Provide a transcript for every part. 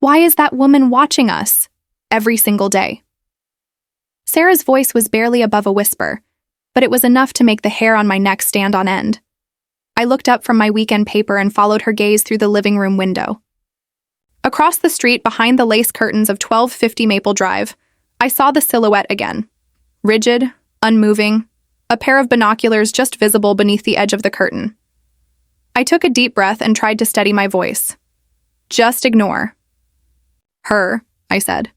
Why is that woman watching us? Every single day. Sarah's voice was barely above a whisper, but it was enough to make the hair on my neck stand on end. I looked up from my weekend paper and followed her gaze through the living room window. Across the street, behind the lace curtains of 1250 Maple Drive, I saw the silhouette again. Rigid, unmoving, a pair of binoculars just visible beneath the edge of the curtain. I took a deep breath and tried to steady my voice. Just ignore. Her, I said.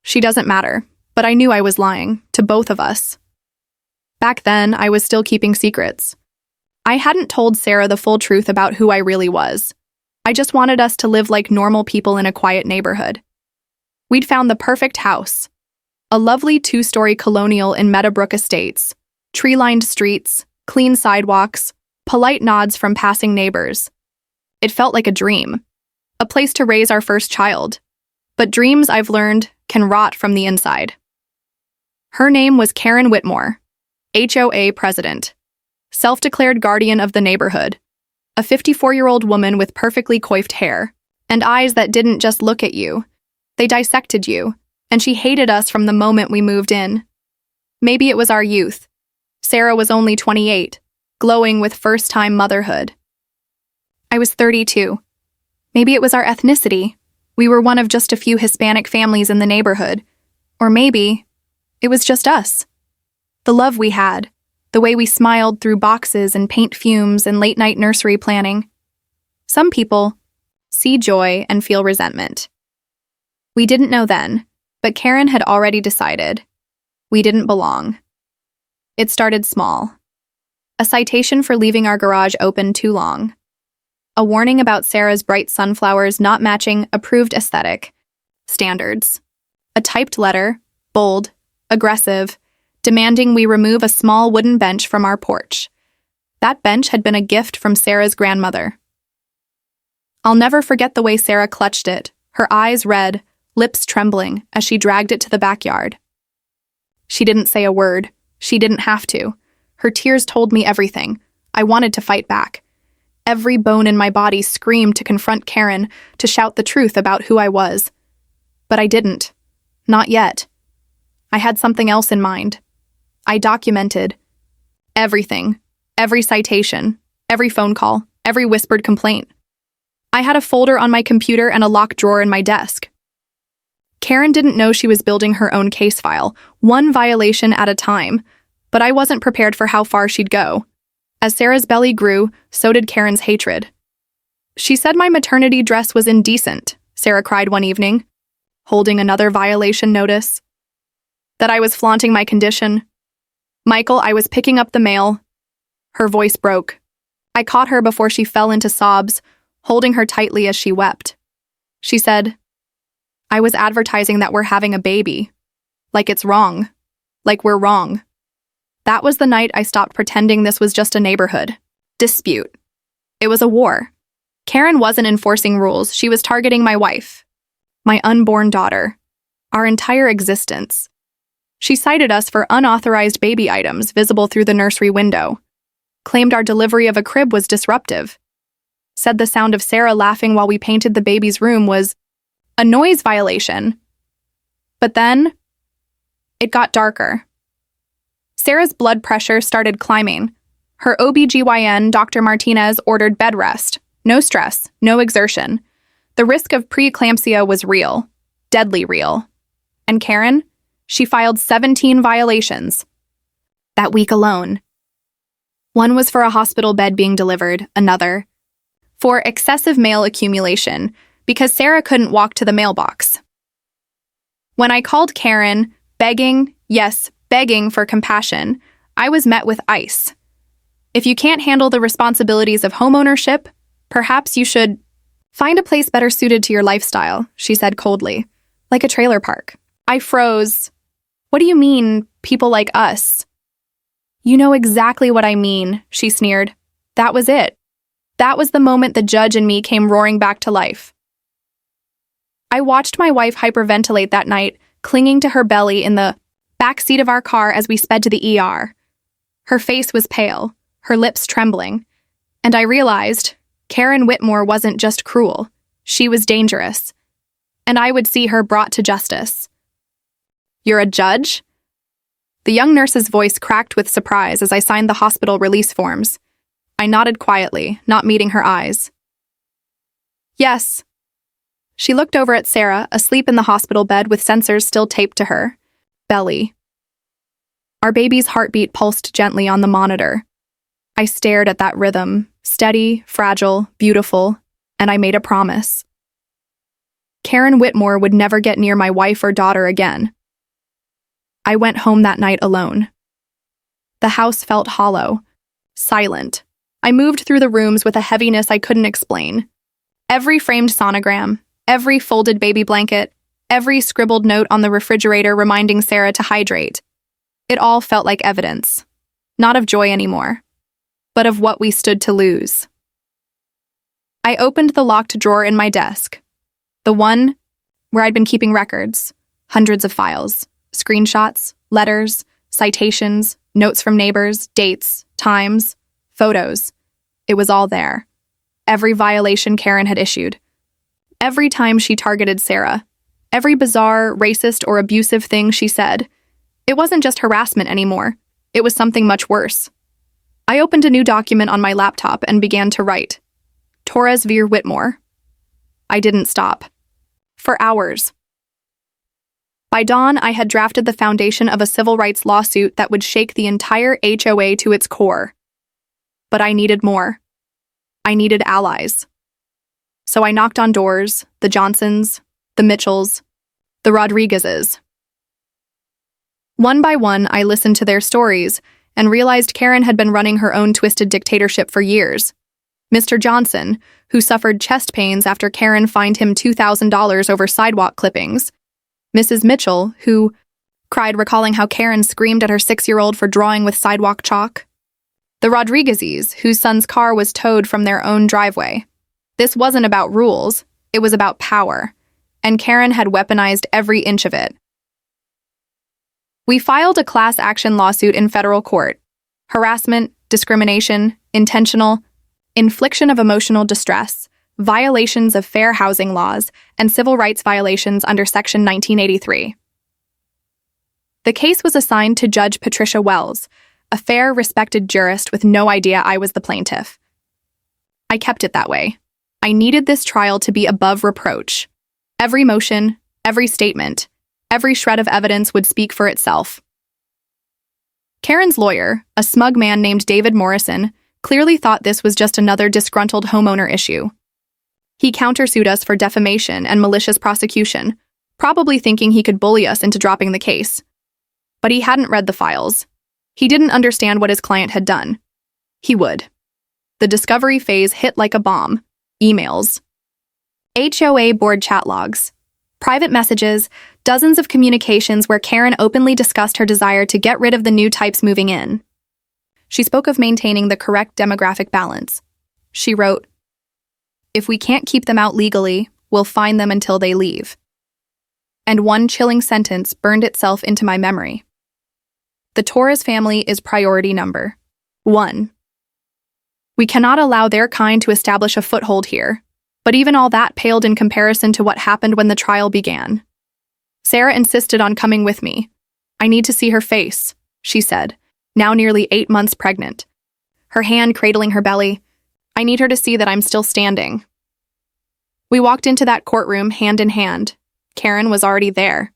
She doesn't matter, but I knew I was lying, to both of us. Back then, I was still keeping secrets. I hadn't told Sarah the full truth about who I really was. I just wanted us to live like normal people in a quiet neighborhood. We'd found the perfect house. A lovely 2-story colonial in Meadowbrook Estates. Tree-lined streets, clean sidewalks, polite nods from passing neighbors. It felt like a dream. A place to raise our first child. But dreams, I've learned, can rot from the inside. Her name was Karen Whitmore, HOA president, self-declared guardian of the neighborhood, a 54-year-old woman with perfectly coiffed hair, and eyes that didn't just look at you. They dissected you, and she hated us from the moment we moved in. Maybe it was our youth. Sarah was only 28, glowing with first-time motherhood. I was 32. Maybe it was our ethnicity. We were one of just a few Hispanic families in the neighborhood. Or maybe it was just us. The love we had, the way we smiled through boxes and paint fumes and late-night nursery planning. Some people see joy and feel resentment. We didn't know then, but Karen had already decided. We didn't belong. It started small. A citation for leaving our garage open too long. A warning about Sarah's bright sunflowers not matching approved aesthetic standards. A typed letter, bold, aggressive, demanding we remove a small wooden bench from our porch. That bench had been a gift from Sarah's grandmother. I'll never forget the way Sarah clutched it, her eyes red, lips trembling, as she dragged it to the backyard. She didn't say a word. She didn't have to. Her tears told me everything. I wanted to fight back. Every bone in my body screamed to confront Karen, to shout the truth about who I was. But I didn't. Not yet. I had something else in mind. I documented everything, every citation, every phone call, every whispered complaint. I had a folder on my computer and a locked drawer in my desk. Karen didn't know she was building her own case file, one violation at a time, but I wasn't prepared for how far she'd go. As Sarah's belly grew, so did Karen's hatred. She said my maternity dress was indecent, Sarah cried one evening, holding another violation notice. That I was flaunting my condition. Michael, I was picking up the mail. Her voice broke. I caught her before she fell into sobs, holding her tightly as she wept. She said, I was advertising that we're having a baby. Like it's wrong. Like we're wrong. That was the night I stopped pretending this was just a neighborhood dispute. It was a war. Karen wasn't enforcing rules. She was targeting my wife, my unborn daughter, our entire existence. She cited us for unauthorized baby items visible through the nursery window, claimed our delivery of a crib was disruptive, said the sound of Sarah laughing while we painted the baby's room was a noise violation. But then, it got darker. Sarah's blood pressure started climbing. Her OBGYN, Dr. Martinez, ordered bed rest. No stress, no exertion. The risk of preeclampsia was real, deadly real. And Karen, she filed 17 violations. That week alone. One was for a hospital bed being delivered, another for excessive mail accumulation, because Sarah couldn't walk to the mailbox. When I called Karen, begging, yes, begging for compassion, I was met with ice. If you can't handle the responsibilities of homeownership, perhaps you should find a place better suited to your lifestyle, she said coldly, like a trailer park. I froze. What do you mean, people like us? You know exactly what I mean, she sneered. That was it. That was the moment the judge and me came roaring back to life. I watched my wife hyperventilate that night, clinging to her belly in the back seat of our car as we sped to the ER. Her face was pale, her lips trembling, and I realized Karen Whitmore wasn't just cruel, she was dangerous. and I would see her brought to justice. You're a judge? The young nurse's voice cracked with surprise as I signed the hospital release forms. I nodded quietly, not meeting her eyes. Yes. She looked over at Sarah, asleep in the hospital bed with sensors still taped to her belly. Our baby's heartbeat pulsed gently on the monitor. I stared at that rhythm, steady, fragile, beautiful, and I made a promise. Karen Whitmore would never get near my wife or daughter again. I went home that night alone. The house felt hollow, silent. I moved through the rooms with a heaviness I couldn't explain. Every framed sonogram, every folded baby blanket, every scribbled note on the refrigerator reminding Sarah to hydrate. It all felt like evidence, not of joy anymore, but of what we stood to lose. I opened the locked drawer in my desk, the one where I'd been keeping records, hundreds of files, screenshots, letters, citations, notes from neighbors, dates, times, photos. It was all there. Every violation Karen had issued. Every time she targeted Sarah. Every bizarre, racist, or abusive thing she said. It wasn't just harassment anymore. It was something much worse. I opened a new document on my laptop and began to write. Torres Veer Whitmore. I didn't stop. For hours. By dawn, I had drafted the foundation of a civil rights lawsuit that would shake the entire HOA to its core. But I needed more. I needed allies. So I knocked on doors, the Johnsons, the Mitchells, the Rodriguezes. One by one, I listened to their stories and realized Karen had been running her own twisted dictatorship for years. Mr. Johnson, who suffered chest pains after Karen fined him $2,000 over sidewalk clippings. Mrs. Mitchell, who cried recalling how Karen screamed at her 6-year-old for drawing with sidewalk chalk. The Rodriguezes, whose son's car was towed from their own driveway. This wasn't about rules, it was about power, and Karen had weaponized every inch of it. We filed a class action lawsuit in federal court. Harassment, discrimination, intentional, infliction of emotional distress, violations of fair housing laws, and civil rights violations under Section 1983. The case was assigned to Judge Patricia Wells, a fair, respected jurist with no idea I was the plaintiff. I kept it that way. I needed this trial to be above reproach. Every motion, every statement, every shred of evidence would speak for itself. Karen's lawyer, a smug man named David Morrison, clearly thought this was just another disgruntled homeowner issue. He countersued us for defamation and malicious prosecution, probably thinking he could bully us into dropping the case. But he hadn't read the files. He didn't understand what his client had done. He would. The discovery phase hit like a bomb. Emails. HOA board chat logs. Private messages, dozens of communications where Karen openly discussed her desire to get rid of the new types moving in. She spoke of maintaining the correct demographic balance. She wrote, "If we can't keep them out legally, we'll fine them until they leave." And one chilling sentence burned itself into my memory. The Torres family is priority number 1. We cannot allow their kind to establish a foothold here, but even all that paled in comparison to what happened when the trial began. Sarah insisted on coming with me. "I need to see her face," she said, now nearly 8 months pregnant, her hand cradling her belly. "I need her to see that I'm still standing." We walked into that courtroom hand in hand. Karen was already there.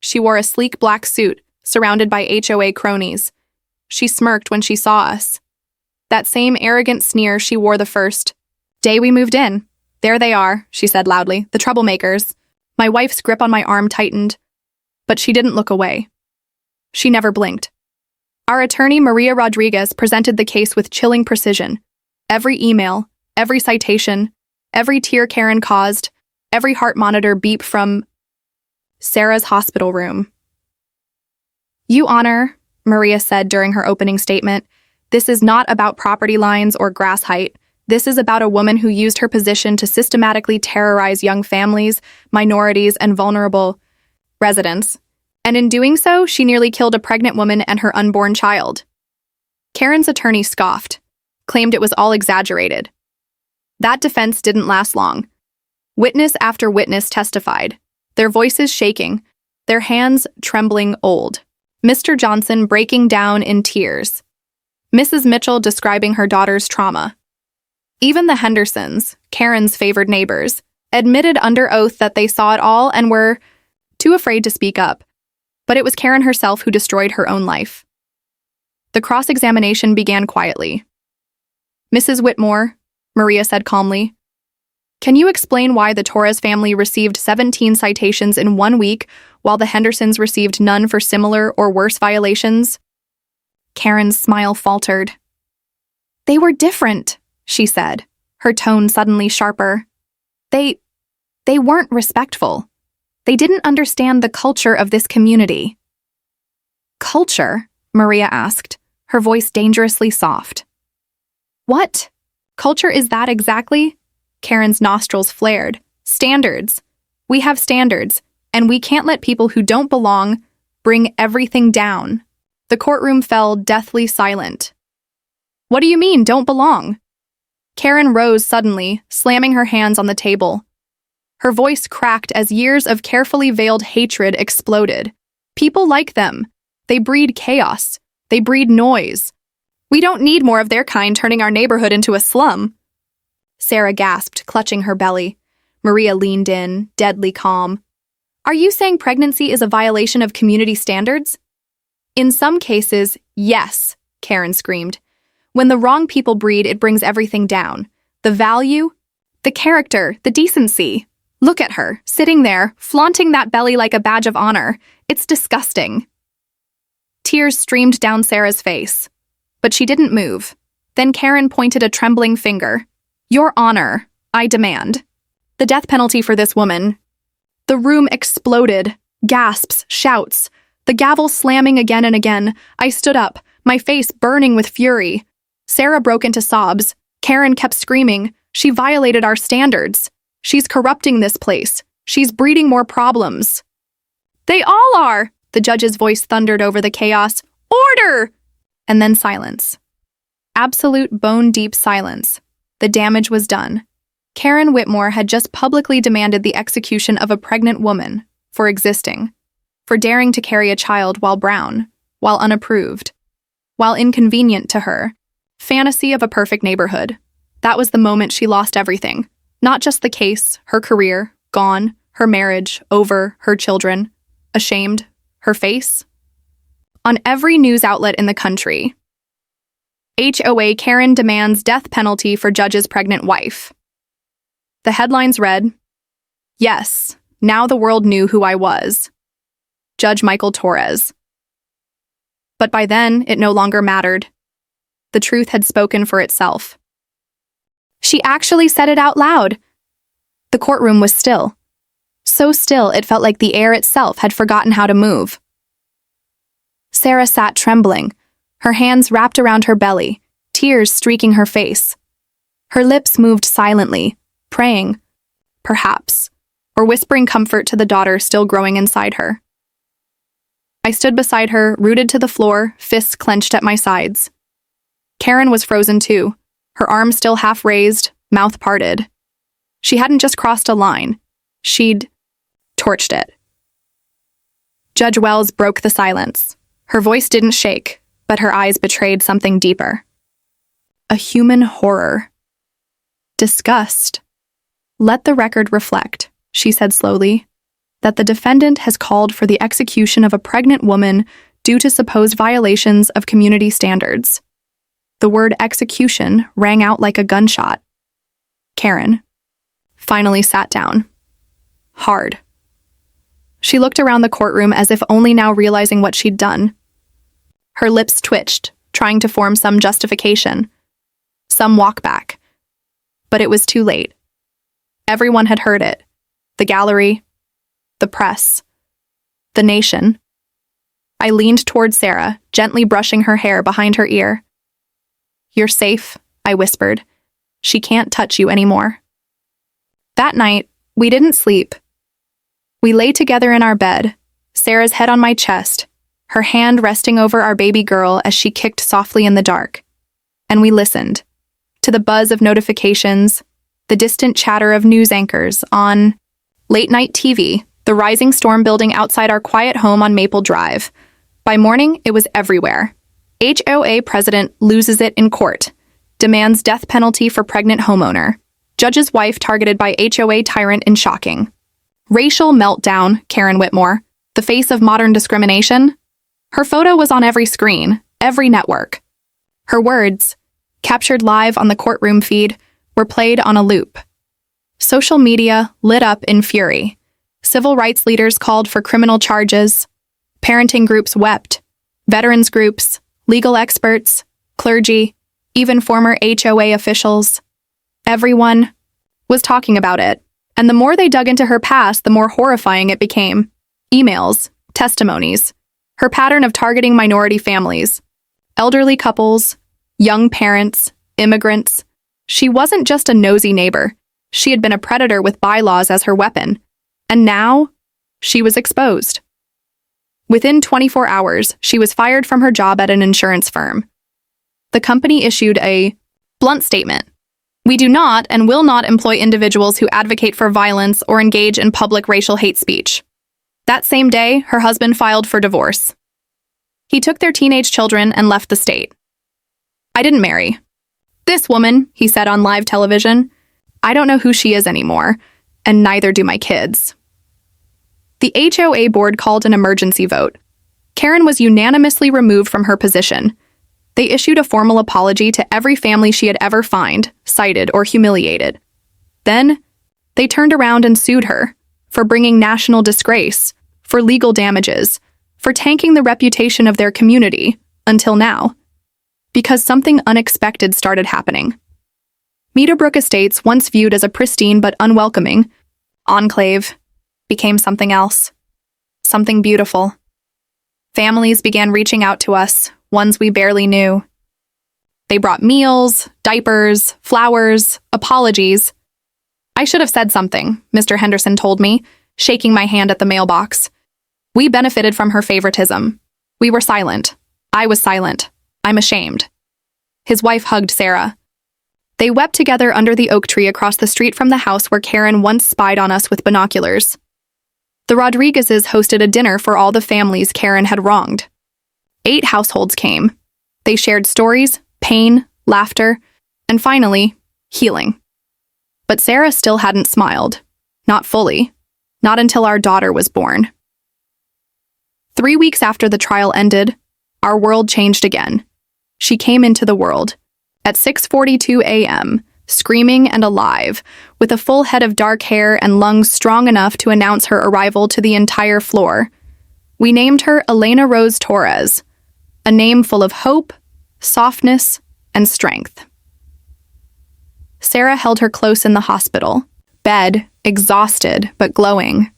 She wore a sleek black suit, surrounded by HOA cronies. She smirked when she saw us. That same arrogant sneer she wore the first day we moved in. "There they are," she said loudly, "the troublemakers." My wife's grip on my arm tightened, but she didn't look away. She never blinked. Our attorney, Maria Rodriguez, presented the case with chilling precision. Every email, every citation, every tear Karen caused, every heart monitor beep from Sarah's hospital room. "You Honor," Maria said during her opening statement, "this is not about property lines or grass height. This is about a woman who used her position to systematically terrorize young families, minorities, and vulnerable residents. And in doing so, she nearly killed a pregnant woman and her unborn child." Karen's attorney scoffed, claimed it was all exaggerated. That defense didn't last long. Witness after witness testified, their voices shaking, their hands trembling old. Mr. Johnson breaking down in tears. Mrs. Mitchell describing her daughter's trauma. Even the Hendersons, Karen's favored neighbors, admitted under oath that they saw it all and were too afraid to speak up. But it was Karen herself who destroyed her own life. The cross-examination began quietly. Mrs. Whitmore, Maria said calmly, "Can you explain why the Torres family received 17 citations in 1 week while the Hendersons received none for similar or worse violations?" Karen's smile faltered. "They were different," she said, her tone suddenly sharper. They weren't respectful. They didn't understand the culture of this community." "Culture?" Maria asked, her voice dangerously soft. "What culture is that exactly?" Karen's nostrils flared. "Standards. We have standards, and we can't let people who don't belong bring everything down." The courtroom fell deathly silent. "What do you mean, don't belong?" Karen rose suddenly, slamming her hands on the table. Her voice cracked as years of carefully veiled hatred exploded. "People like them. They breed chaos. They breed noise. We don't need more of their kind turning our neighborhood into a slum." Sarah gasped, clutching her belly. Maria leaned in, deadly calm. "Are you saying pregnancy is a violation of community standards?" "In some cases, yes," Karen screamed. "When the wrong people breed, it brings everything down. The value, the character, the decency. Look at her, sitting there, flaunting that belly like a badge of honor. It's disgusting." Tears streamed down Sarah's face, but she didn't move. Then Karen pointed a trembling finger. "Your honor, I demand. The death penalty for this woman." The room exploded. Gasps, shouts, the gavel slamming again and again. I stood up, my face burning with fury. Sarah broke into sobs. Karen kept screaming. "She violated our standards. She's corrupting this place. She's breeding more problems." "They all are!" The judge's voice thundered over the chaos. "Order!" And then silence. Absolute bone-deep silence. The damage was done. Karen Whitmore had just publicly demanded the execution of a pregnant woman for existing, for daring to carry a child while brown, while unapproved, while inconvenient to her. Fantasy of a perfect neighborhood. That was the moment she lost everything. Not just the case, her career, gone, her marriage, over, her children. Ashamed, her face. On every news outlet in the country. HOA Karen demands death penalty for judge's pregnant wife. The headlines read, "Yes, now the world knew who I was. Judge Michael Torres." But by then, it no longer mattered. The truth had spoken for itself. She actually said it out loud. The courtroom was still. So still it felt like the air itself had forgotten how to move. Sarah sat trembling, her hands wrapped around her belly, tears streaking her face. Her lips moved silently, praying, perhaps, or whispering comfort to the daughter still growing inside her. I stood beside her, rooted to the floor, fists clenched at my sides. Karen was frozen too, her arms still half raised, mouth parted. She hadn't just crossed a line. She'd torched it. Judge Wells broke the silence. Her voice didn't shake, but her eyes betrayed something deeper. A human horror. Disgust. "Let the record reflect," she said slowly, "that the defendant has called for the execution of a pregnant woman due to supposed violations of community standards." The word execution rang out like a gunshot. Karen finally sat down. Hard. She looked around the courtroom as if only now realizing what she'd done. Her lips twitched, trying to form some justification, some walk back. But it was too late. Everyone had heard it. The gallery, the press, the nation. I leaned toward Sarah, gently brushing her hair behind her ear. "You're safe," I whispered. "She can't touch you anymore." That night, we didn't sleep. We lay together in our bed, Sarah's head on my chest, her hand resting over our baby girl as she kicked softly in the dark. And we listened to the buzz of notifications, the distant chatter of news anchors on late-night TV, the rising storm building outside our quiet home on Maple Drive. By morning, it was everywhere. HOA president loses it in court, demands death penalty for pregnant homeowner. Judge's wife targeted by HOA tyrant in shocking. Racial meltdown, Karen Whitmore, the face of modern discrimination. Her photo was on every screen, every network. Her words, captured live on the courtroom feed, were played on a loop. Social media lit up in fury. Civil rights leaders called for criminal charges. Parenting groups wept. Veterans groups, legal experts, clergy, even former HOA officials. Everyone was talking about it. And the more they dug into her past, the more horrifying it became. Emails, testimonies, her pattern of targeting minority families, elderly couples, young parents, immigrants. She wasn't just a nosy neighbor. She had been a predator with bylaws as her weapon. And now, she was exposed. Within 24 hours, she was fired from her job at an insurance firm. The company issued a blunt statement. We do not and will not employ individuals who advocate for violence or engage in public racial hate speech. That same day, her husband filed for divorce. He took their teenage children and left the state. I didn't marry this woman, he said on live television. I don't know who she is anymore, and neither do my kids. The HOA board called an emergency vote. Karen was unanimously removed from her position. They issued a formal apology to every family she had ever fined, cited, or humiliated. Then, they turned around and sued her for bringing national disgrace, for legal damages, for tanking the reputation of their community, until now. Because something unexpected started happening. Meadowbrook Estates, once viewed as a pristine but unwelcoming enclave, became something else. Something beautiful. Families began reaching out to us, ones we barely knew. They brought meals, diapers, flowers, apologies. I should have said something, Mr. Henderson told me, shaking my hand at the mailbox. We benefited from her favoritism. We were silent. I was silent. I'm ashamed. His wife hugged Sarah. They wept together under the oak tree across the street from the house where Karen once spied on us with binoculars. The Rodriguezes hosted a dinner for all the families Karen had wronged. 8 households came. They shared stories, pain, laughter, and finally, healing. But Sarah still hadn't smiled. Not fully. Not until our daughter was born. 3 weeks after the trial ended, our world changed again. She came into the world at 6:42 a.m., screaming and alive, with a full head of dark hair and lungs strong enough to announce her arrival to the entire floor. We named her Elena Rose Torres, a name full of hope, softness, and strength. Sarah held her close in the hospital, bed, exhausted but glowing.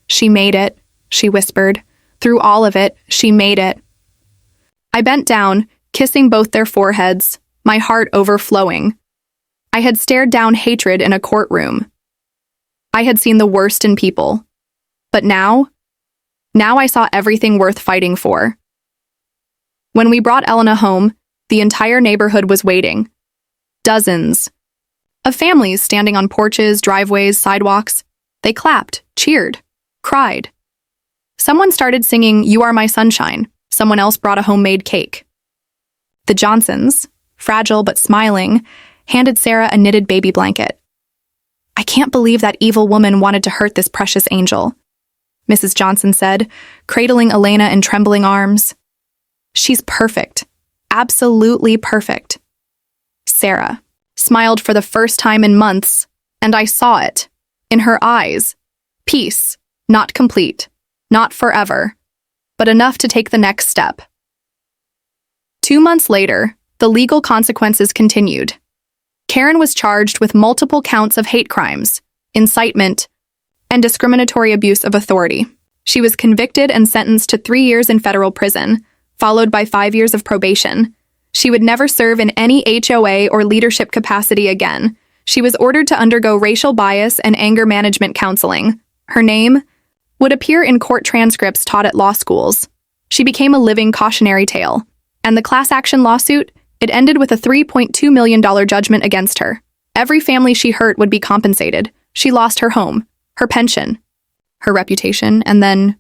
She made it, she whispered. Through all of it, she made it. I bent down, kissing both their foreheads, my heart overflowing. I had stared down hatred in a courtroom. I had seen the worst in people. But now I saw everything worth fighting for. When we brought Elena home, the entire neighborhood was waiting. Dozens of families standing on porches, driveways, sidewalks. They clapped, cheered, cried. Someone started singing "You Are My Sunshine." Someone else brought a homemade cake. The Johnsons, fragile but smiling, handed Sarah a knitted baby blanket. I can't believe that evil woman wanted to hurt this precious angel, Mrs. Johnson said, cradling Elena in trembling arms. She's perfect. Absolutely perfect. Sarah smiled for the first time in months, and I saw it. In her eyes. Peace, not complete, not forever, but enough to take the next step. 2 months later, the legal consequences continued. Karen was charged with multiple counts of hate crimes, incitement, and discriminatory abuse of authority. She was convicted and sentenced to 3 years in federal prison, followed by 5 years of probation. She would never serve in any HOA or leadership capacity again. She was ordered to undergo racial bias and anger management counseling. Her name would appear in court transcripts taught at law schools. She became a living cautionary tale. And the class action lawsuit, it ended with a $3.2 million judgment against her. Every family she hurt would be compensated. She lost her home, her pension, her reputation, and then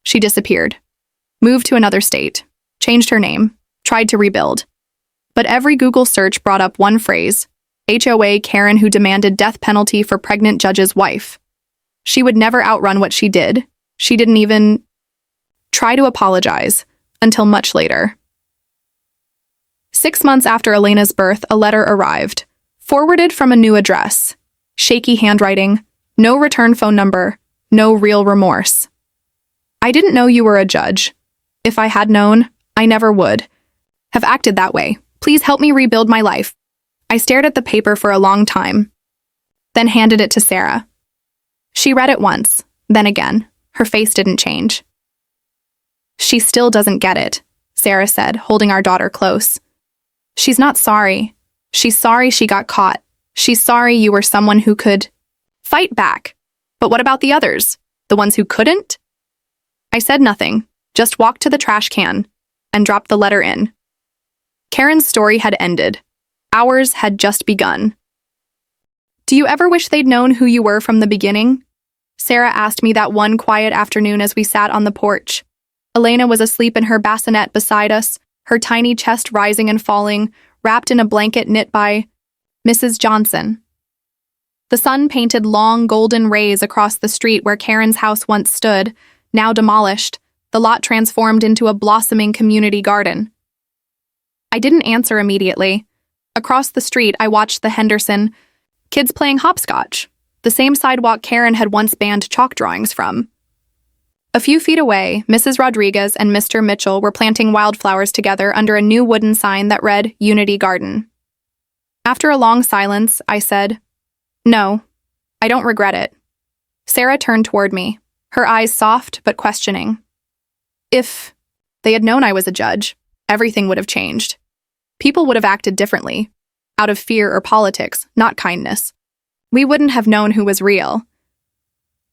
she disappeared. Moved to another state, changed her name, tried to rebuild. But every Google search brought up one phrase: HOA Karen who demanded death penalty for pregnant judge's wife. She would never outrun what she did. She didn't even try to apologize until much later. 6 months after Elena's birth, a letter arrived, forwarded from a new address. Shaky handwriting, no return phone number, no real remorse. I didn't know you were a judge. If I had known, I never would have acted that way. Please help me rebuild my life. I stared at the paper for a long time, then handed it to Sarah. She read it once, then again. Her face didn't change. She still doesn't get it, Sarah said, holding our daughter close. She's not sorry. She's sorry she got caught. She's sorry you were someone who could fight back. But what about the others? The ones who couldn't? I said nothing, just walked to the trash can and dropped the letter in. Karen's story had ended. Ours had just begun. Do you ever wish they'd known who you were from the beginning? Sarah asked me that one quiet afternoon as we sat on the porch. Elena was asleep in her bassinet beside us, her tiny chest rising and falling, wrapped in a blanket knit by Mrs. Johnson. The sun painted long golden rays across the street where Karen's house once stood, now demolished, the lot transformed into a blossoming community garden. I didn't answer immediately. Across the street, I watched the Henderson kids playing hopscotch, the same sidewalk Karen had once banned chalk drawings from. A few feet away, Mrs. Rodriguez and Mr. Mitchell were planting wildflowers together under a new wooden sign that read Unity Garden. After a long silence, I said, "No, I don't regret it." Sarah turned toward me, her eyes soft but questioning. If they had known I was a judge, everything would have changed. People would have acted differently, out of fear or politics, not kindness. We wouldn't have known who was real.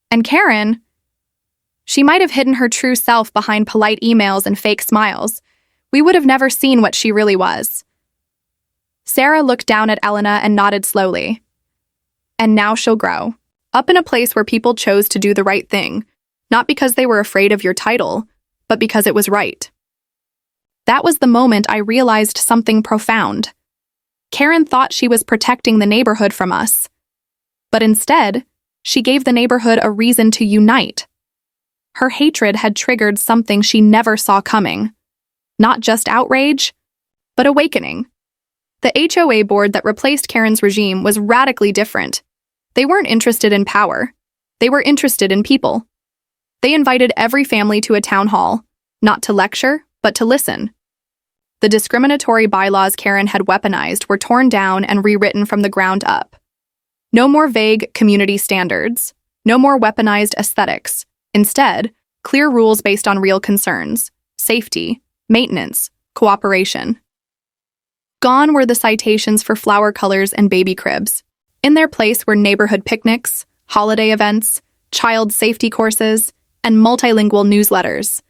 And Karen, she might have hidden her true self behind polite emails and fake smiles. We would have never seen what she really was. Sarah looked down at Elena and nodded slowly. And now she'll grow, up in a place where people chose to do the right thing, not because they were afraid of your title, but because it was right. That was the moment I realized something profound. Karen thought she was protecting the neighborhood from us. But instead, she gave the neighborhood a reason to unite. Her hatred had triggered something she never saw coming. Not just outrage, but awakening. The HOA board that replaced Karen's regime was radically different. They weren't interested in power. They were interested in people. They invited every family to a town hall, not to lecture, but to listen. The discriminatory bylaws Karen had weaponized were torn down and rewritten from the ground up. No more vague community standards. No more weaponized aesthetics. Instead, clear rules based on real concerns: safety, maintenance, cooperation. Gone were the citations for flower colors and baby cribs. In their place were neighborhood picnics, holiday events, child safety courses, and multilingual newsletters.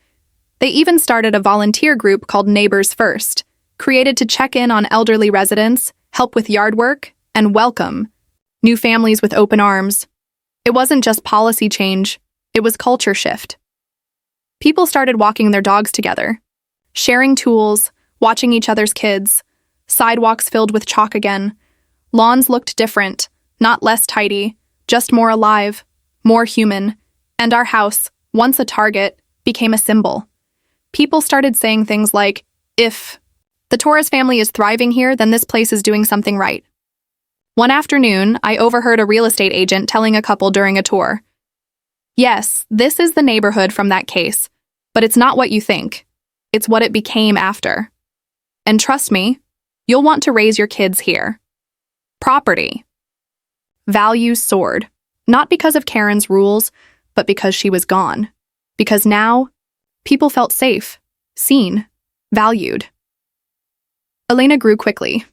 They even started a volunteer group called Neighbors First, created to check in on elderly residents, help with yard work, and welcome new families with open arms. It wasn't just policy change, it was culture shift. People started walking their dogs together, sharing tools, watching each other's kids, sidewalks filled with chalk again. Lawns looked different, not less tidy, just more alive, more human, and our house, once a target, became a symbol. People started saying things like, if the Torres family is thriving here, then this place is doing something right. One afternoon, I overheard a real estate agent telling a couple during a tour, "Yes, this is the neighborhood from that case, but it's not what you think. It's what it became after. And trust me, you'll want to raise your kids here." Property. Values soared, not because of Karen's rules, but because she was gone. Because now, people felt safe, seen, valued. Elena grew quickly.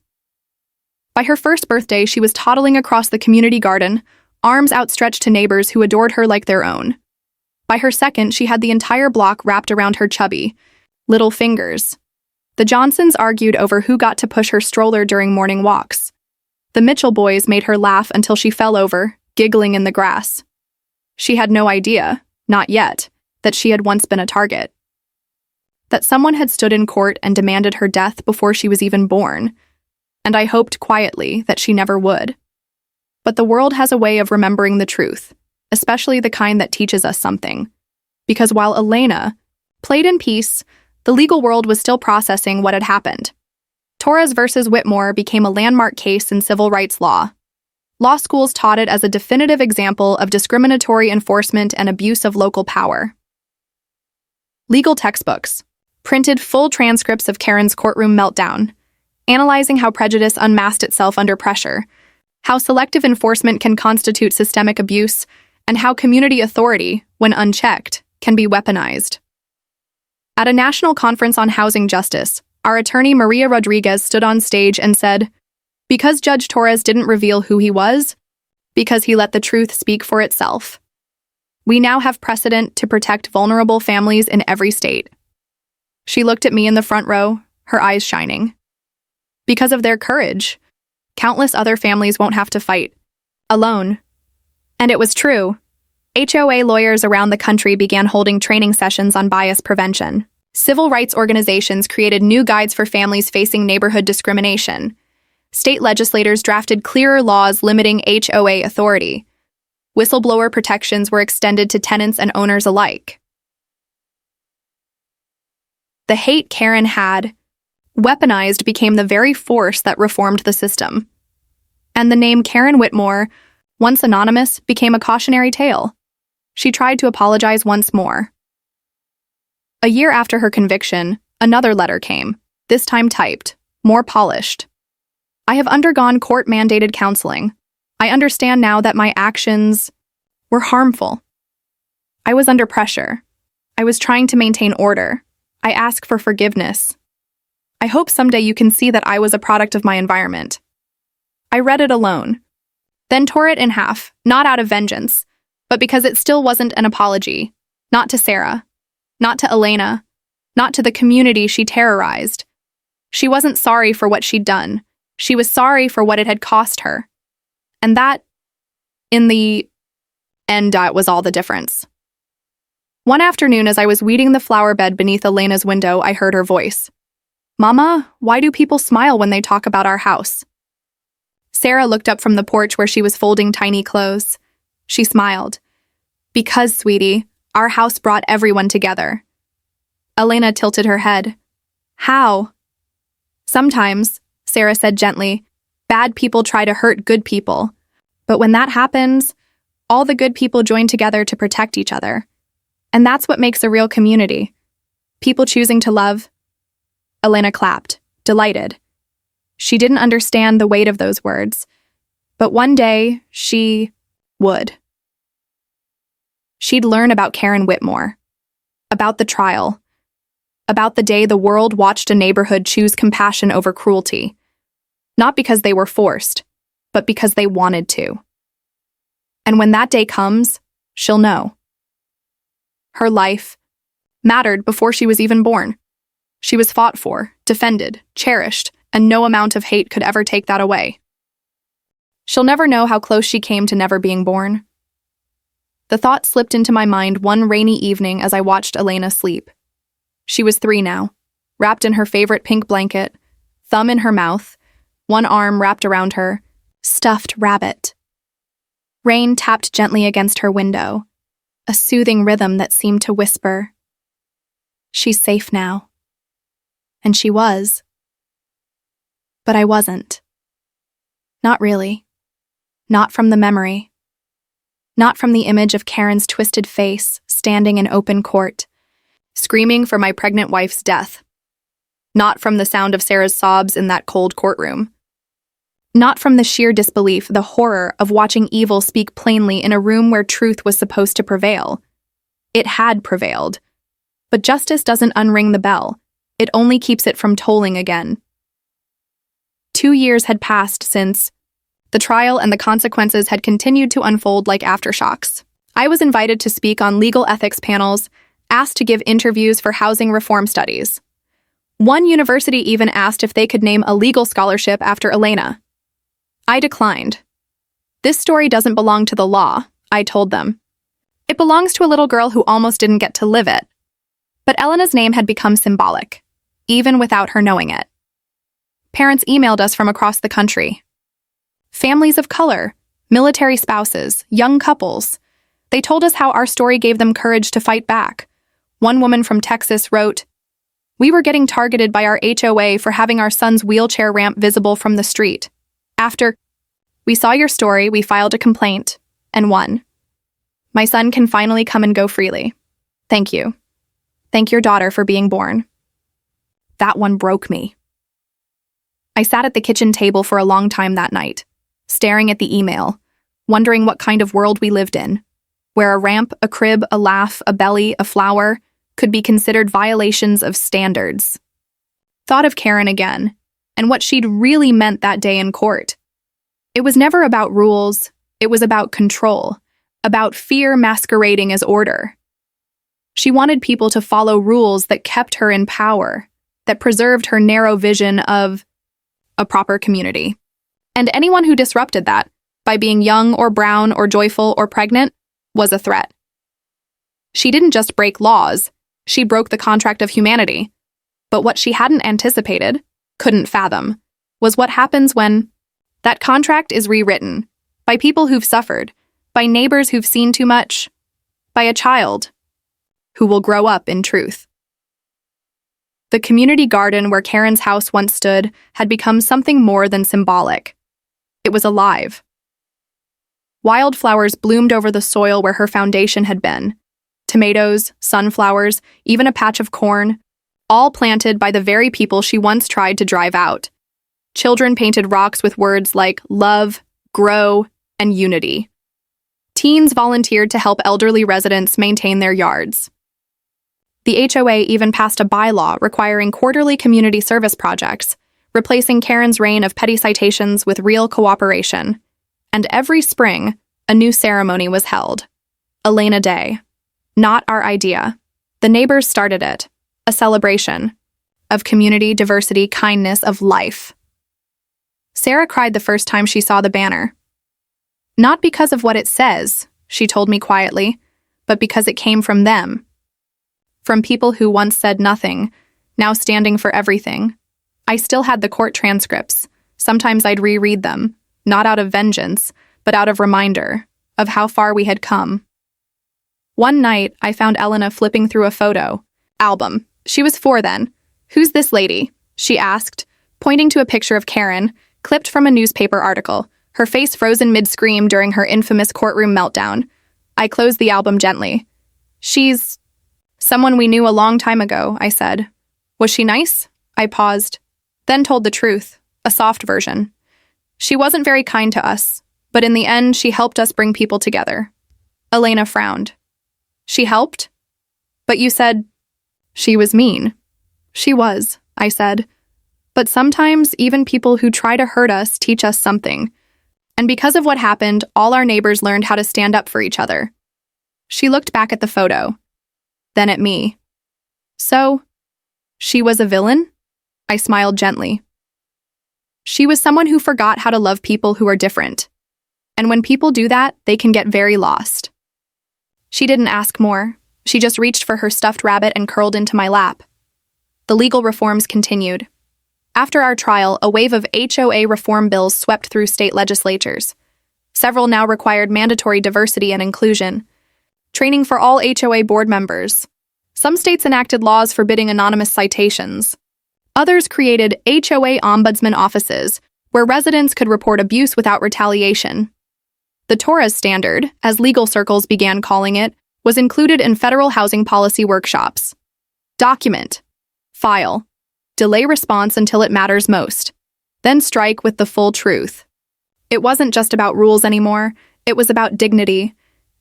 By her first birthday, she was toddling across the community garden, arms outstretched to neighbors who adored her like their own. By her second, she had the entire block wrapped around her chubby little fingers. The Johnsons argued over who got to push her stroller during morning walks. The Mitchell boys made her laugh until she fell over, giggling in the grass. She had no idea, not yet, that she had once been a target. That someone had stood in court and demanded her death before she was even born, and I hoped quietly that she never would. But the world has a way of remembering the truth, especially the kind that teaches us something. Because while Elena played in peace, the legal world was still processing what had happened. Torres versus Whitmore became a landmark case in civil rights law. Law schools taught it as a definitive example of discriminatory enforcement and abuse of local power. Legal textbooks printed full transcripts of Karen's courtroom meltdown, analyzing how prejudice unmasked itself under pressure, how selective enforcement can constitute systemic abuse, and how community authority, when unchecked, can be weaponized. At a national conference on housing justice, our attorney Maria Rodriguez stood on stage and said, "Because Judge Torres didn't reveal who he was, because he let the truth speak for itself. We now have precedent to protect vulnerable families in every state." She looked at me in the front row, her eyes shining. Because of their courage, countless other families won't have to fight alone. And it was true. HOA lawyers around the country began holding training sessions on bias prevention. Civil rights organizations created new guides for families facing neighborhood discrimination. State legislators drafted clearer laws limiting HOA authority. Whistleblower protections were extended to tenants and owners alike. The hate Karen had weaponized became the very force that reformed the system. And the name Karen Whitmore, once anonymous, became a cautionary tale. She tried to apologize once more. A year after her conviction, another letter came, this time typed, more polished. "I have undergone court-mandated counseling. I understand now that my actions were harmful. I was under pressure. I was trying to maintain order. I ask for forgiveness. I hope someday you can see that I was a product of my environment." I read it alone, then tore it in half, not out of vengeance, but because it still wasn't an apology, not to Sarah, not to Elena, not to the community she terrorized. She wasn't sorry for what she'd done. She was sorry for what it had cost her. And that, in the end, was all the difference. One afternoon, as I was weeding the flower bed beneath Elena's window, I heard her voice. "Mama, why do people smile when they talk about our house?" Sarah looked up from the porch where she was folding tiny clothes. She smiled. "Because, sweetie, our house brought everyone together." Elena tilted her head. "How?" "Sometimes," Sarah said gently, "bad people try to hurt good people. But when that happens, all the good people join together to protect each other. And that's what makes a real community. People choosing to love." Elena clapped, delighted. She didn't understand the weight of those words, but one day she would. She'd learn about Karen Whitmore, about the trial, about the day the world watched a neighborhood choose compassion over cruelty, not because they were forced, but because they wanted to. And when that day comes, she'll know. Her life mattered before she was even born. She was fought for, defended, cherished, and no amount of hate could ever take that away. She'll never know how close she came to never being born. The thought slipped into my mind one rainy evening as I watched Elena sleep. She was 3 now, wrapped in her favorite pink blanket, thumb in her mouth, one arm wrapped around her, stuffed rabbit. Rain tapped gently against her window, a soothing rhythm that seemed to whisper, "She's safe now." And she was. But I wasn't. Not really. Not from the memory. Not from the image of Karen's twisted face standing in open court, screaming for my pregnant wife's death. Not from the sound of Sarah's sobs in that cold courtroom. Not from the sheer disbelief, the horror of watching evil speak plainly in a room where truth was supposed to prevail. It had prevailed. But justice doesn't unring the bell. It only keeps it from tolling again. 2 years had passed since the trial, and the consequences had continued to unfold like aftershocks. I was invited to speak on legal ethics panels, asked to give interviews for housing reform studies. One university even asked if they could name a legal scholarship after Elena. I declined. This story doesn't belong to the law, I told them. It belongs to a little girl who almost didn't get to live it. But Elena's name had become symbolic, even without her knowing it. Parents emailed us from across the country. Families of color, military spouses, young couples. They told us how our story gave them courage to fight back. One woman from Texas wrote, "We were getting targeted by our HOA for having our son's wheelchair ramp visible from the street. After we saw your story, we filed a complaint and won. My son can finally come and go freely. Thank you. Thank your daughter for being born." That one broke me. I sat at the kitchen table for a long time that night, staring at the email, wondering what kind of world we lived in, where a ramp, a crib, a laugh, a belly, a flower could be considered violations of standards. Thought of Karen again, and what she'd really meant that day in court. It was never about rules, it was about control, about fear masquerading as order. She wanted people to follow rules that kept her in power, that preserved her narrow vision of a proper community. And anyone who disrupted that, by being young or brown or joyful or pregnant, was a threat. She didn't just break laws, she broke the contract of humanity. But what she hadn't anticipated, couldn't fathom, was what happens when that contract is rewritten, by people who've suffered, by neighbors who've seen too much, by a child who will grow up in truth. The community garden where Karen's house once stood had become something more than symbolic. It was alive. Wildflowers bloomed over the soil where her foundation had been. Tomatoes, sunflowers, even a patch of corn, all planted by the very people she once tried to drive out. Children painted rocks with words like love, grow, and unity. Teens volunteered to help elderly residents maintain their yards. The HOA even passed a bylaw requiring quarterly community service projects, replacing Karen's reign of petty citations with real cooperation. And every spring, a new ceremony was held. Elena Day. Not our idea. The neighbors started it. A celebration. Of community, diversity, kindness, of life. Sarah cried the first time she saw the banner. Not because of what it says, she told me quietly, but because it came from them. From people who once said nothing, now standing for everything. I still had the court transcripts. Sometimes I'd reread them, not out of vengeance, but out of reminder of how far we had come. One night, I found Elena flipping through a photo album. She was 4 then. "Who's this lady?" she asked, pointing to a picture of Karen, clipped from a newspaper article, her face frozen mid-scream during her infamous courtroom meltdown. I closed the album gently. "She's someone we knew a long time ago," I said. "Was she nice?" I paused, then told the truth, a soft version. "She wasn't very kind to us, but in the end, she helped us bring people together." Elena frowned. "She helped? But you said she was mean." "She was," I said. "But sometimes even people who try to hurt us teach us something. And because of what happened, all our neighbors learned how to stand up for each other." She looked back at the photo, then at me. "So, she was a villain?" I smiled gently. "She was someone who forgot how to love people who are different. And when people do that, they can get very lost." She didn't ask more. She just reached for her stuffed rabbit and curled into my lap. The legal reforms continued. After our trial, a wave of HOA reform bills swept through state legislatures. Several now required mandatory diversity and inclusion, training for all HOA board members. Some states enacted laws forbidding anonymous citations. Others created HOA ombudsman offices, where residents could report abuse without retaliation. The Torres Standard, as legal circles began calling it, was included in federal housing policy workshops. Document. File. Delay response until it matters most. Then strike with the full truth. It wasn't just about rules anymore, it was about dignity.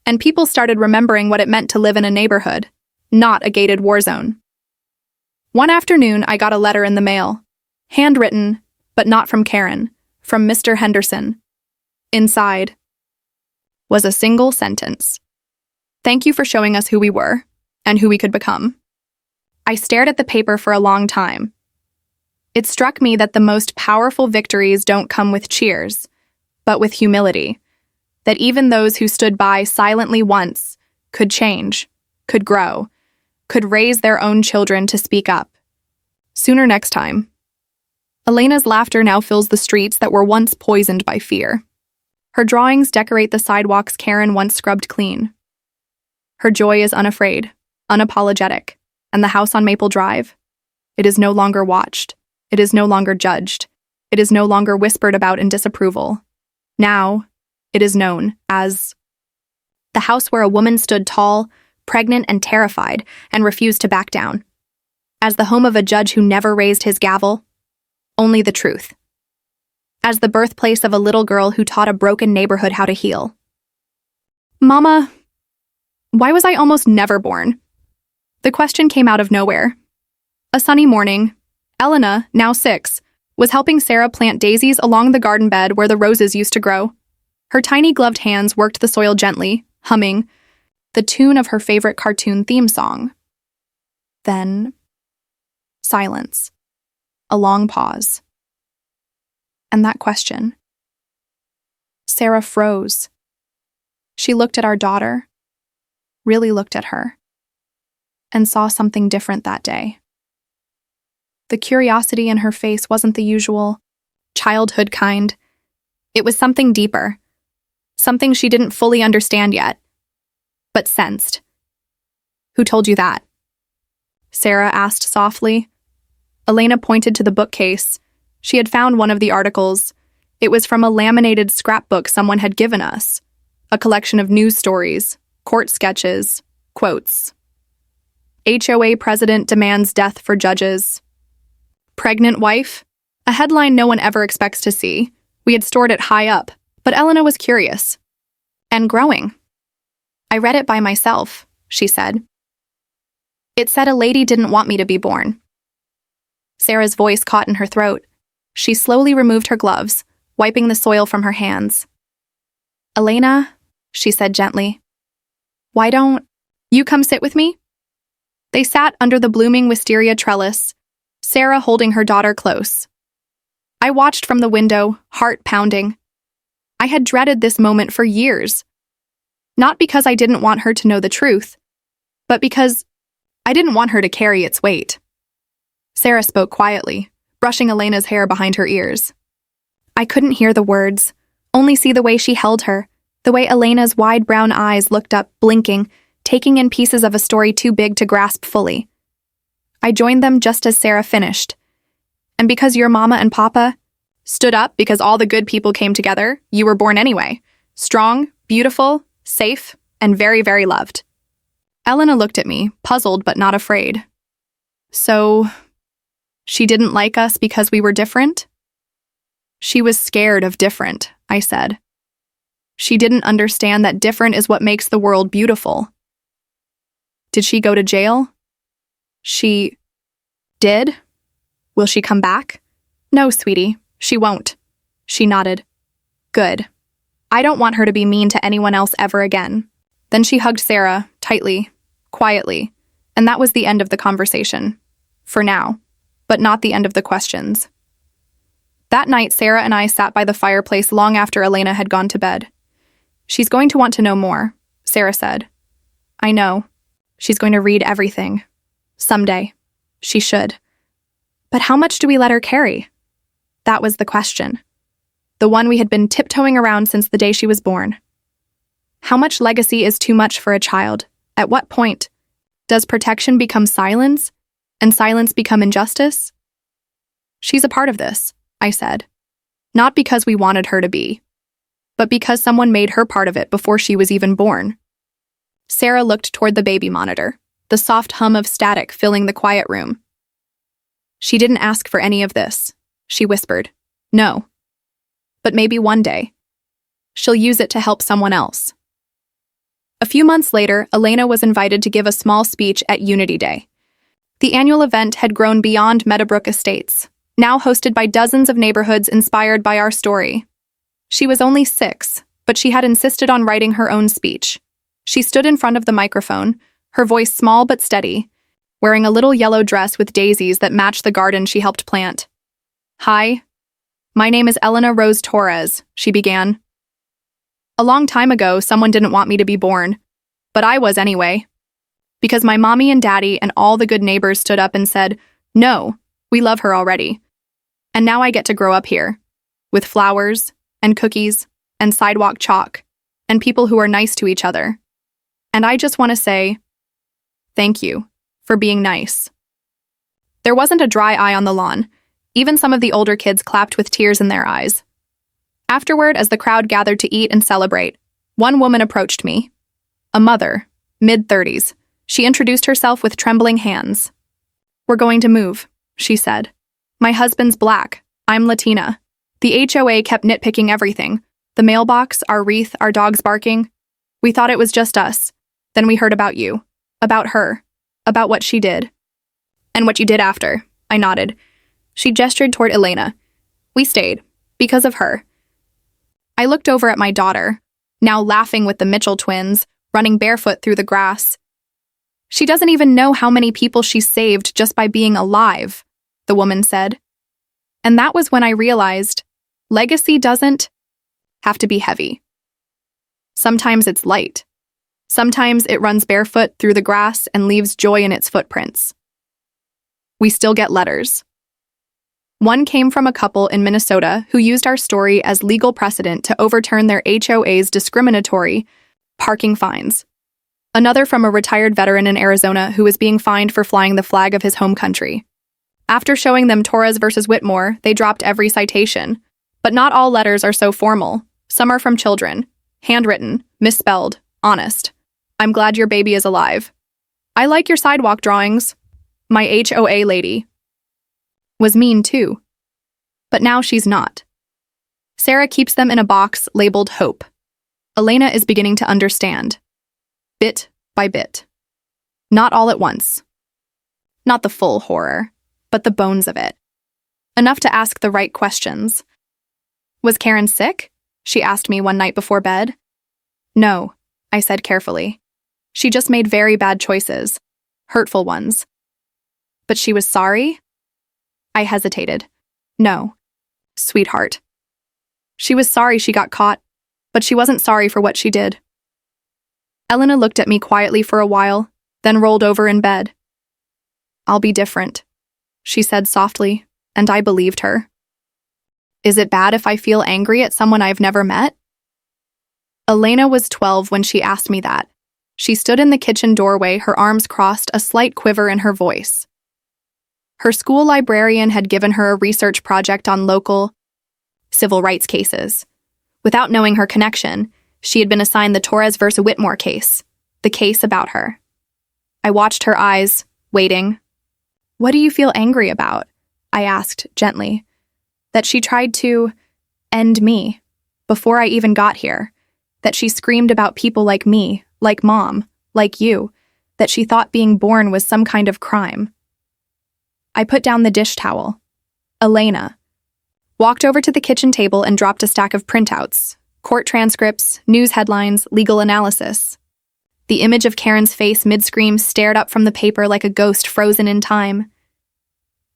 And people started remembering what it meant to live in a neighborhood, not a gated war zone. One afternoon, I got a letter in the mail. Handwritten, but not from Karen, from Mr. Henderson. Inside was a single sentence. "Thank you for showing us who we were, and who we could become." I stared at the paper for a long time. It struck me that the most powerful victories don't come with cheers. but with humility, that even those who stood by silently once could change, could grow, could raise their own children to speak up. Sooner next time. Elena's laughter now fills the streets that were once poisoned by fear. Her drawings decorate the sidewalks Karen once scrubbed clean. Her joy is unafraid, unapologetic, and the house on Maple Drive? It is no longer watched. It is no longer judged. It is no longer whispered about in disapproval. Now, it is known as the house where a woman stood tall, pregnant, and terrified, and refused to back down. As the home of a judge who never raised his gavel, only the truth. As the birthplace of a little girl who taught a broken neighborhood how to heal. Mama, why was I almost never born? The question came out of nowhere. A sunny morning, Elena, now 6, was helping Sarah plant daisies along the garden bed where the roses used to grow. Her tiny gloved hands worked the soil gently, humming the tune of her favorite cartoon theme song. Then, silence. A long pause. And that question. Sarah froze. She looked at our daughter, really looked at her, and saw something different that day. The curiosity in her face wasn't the usual, childhood kind. It was something deeper, something she didn't fully understand yet, but sensed. Who told you that? Sarah asked softly. Elena pointed to the bookcase. She had found one of the articles. It was from a laminated scrapbook someone had given us, a collection of news stories, court sketches, quotes. HOA president demands death for judges. Pregnant wife? A headline no one ever expects to see. We had stored it high up, but Elena was curious. And growing. I read it by myself, she said. It said a lady didn't want me to be born. Sarah's voice caught in her throat. She slowly removed her gloves, wiping the soil from her hands. Elena, she said gently, why don't you come sit with me? They sat under the blooming wisteria trellis, Sarah holding her daughter close. I watched from the window, heart pounding. I had dreaded this moment for years. Not because I didn't want her to know the truth, but because I didn't want her to carry its weight. Sarah spoke quietly, brushing Elena's hair behind her ears. I couldn't hear the words, only see the way she held her, the way Elena's wide brown eyes looked up, blinking, taking in pieces of a story too big to grasp fully. I joined them just as Sarah finished. And because your mama and papa stood up because all the good people came together, you were born anyway. Strong, beautiful, safe, and very, very loved. Elena looked at me, puzzled but not afraid. So, she didn't like us because we were different? She was scared of different, I said. She didn't understand that different is what makes the world beautiful. Did she go to jail? She did? Will she come back? No, sweetie, she won't. She nodded. Good. I don't want her to be mean to anyone else ever again. Then she hugged Sarah, tightly, quietly, and that was the end of the conversation. For now, but not the end of the questions. That night, Sarah and I sat by the fireplace long after Elena had gone to bed. She's going to want to know more, Sarah said. I know. She's going to read everything. Someday. She should. But how much do we let her carry? That was the question. The one we had been tiptoeing around since the day she was born. How much legacy is too much for a child? At what point? Does protection become silence? And silence become injustice? She's a part of this, I said. Not because we wanted her to be, but because someone made her part of it before she was even born. Sarah looked toward the baby monitor, the soft hum of static filling the quiet room. She didn't ask for any of this, she whispered. No. But maybe one day, she'll use it to help someone else. A few months later, Elena was invited to give a small speech at Unity Day. The annual event had grown beyond Meadowbrook Estates, now hosted by dozens of neighborhoods inspired by our story. She was only 6, but she had insisted on writing her own speech. She stood in front of the microphone, her voice small but steady, wearing a little yellow dress with daisies that matched the garden she helped plant. Hi, My name is Elena Rose Torres, she began. A long time ago, someone didn't want me to be born, but I was anyway. Because my mommy and daddy and all the good neighbors stood up and said, no, we love her already. And now I get to grow up here, with flowers and cookies and sidewalk chalk and people who are nice to each other. And I just want to say, thank you for being nice. There wasn't a dry eye on the lawn. Even some of the older kids clapped with tears in their eyes. Afterward, as the crowd gathered to eat and celebrate, one woman approached me. A mother, mid-30s. She introduced herself with trembling hands. We're going to move, she said. My husband's black. I'm Latina. The HOA kept nitpicking everything. The mailbox, our wreath, our dogs barking. We thought it was just us. Then we heard about you. About her. About what she did. And what you did after. I nodded. She gestured toward Elena. We stayed. Because of her. I looked over at my daughter, now laughing with the Mitchell twins, running barefoot through the grass. She doesn't even know how many people she saved just by being alive, the woman said. And that was when I realized legacy doesn't have to be heavy. Sometimes it's light. Sometimes it runs barefoot through the grass and leaves joy in its footprints. We still get letters. One came from a couple in Minnesota who used our story as legal precedent to overturn their HOA's discriminatory parking fines. Another from a retired veteran in Arizona who was being fined for flying the flag of his home country. After showing them Torres versus Whitmore, they dropped every citation. But not all letters are so formal. Some are from children. Handwritten, misspelled, honest. I'm glad your baby is alive. I like your sidewalk drawings. My HOA lady was mean too. But now she's not. Sarah keeps them in a box labeled Hope. Elena is beginning to understand. Bit by bit. Not all at once. Not the full horror, but the bones of it. Enough to ask the right questions. Was Karen sick? She asked me one night before bed. No, I said carefully. She just made very bad choices. Hurtful ones. But she was sorry? I hesitated. No, sweetheart. She was sorry she got caught, but she wasn't sorry for what she did. Elena looked at me quietly for a while, then rolled over in bed. I'll be different, she said softly, and I believed her. Is it bad if I feel angry at someone I've never met? Elena was 12 when she asked me that. She stood in the kitchen doorway, her arms crossed, a slight quiver in her voice. Her school librarian had given her a research project on local civil rights cases. Without knowing her connection, she had been assigned the Torres versus Whitmore case, the case about her. I watched her eyes, waiting. What do you feel angry about? I asked gently. That she tried to end me before I even got here. That she screamed about people like me, like Mom, like you, that she thought being born was some kind of crime. I put down the dish towel. Elena walked over to the kitchen table and dropped a stack of printouts, court transcripts, news headlines, legal analysis. The image of Karen's face mid-scream stared up from the paper like a ghost frozen in time.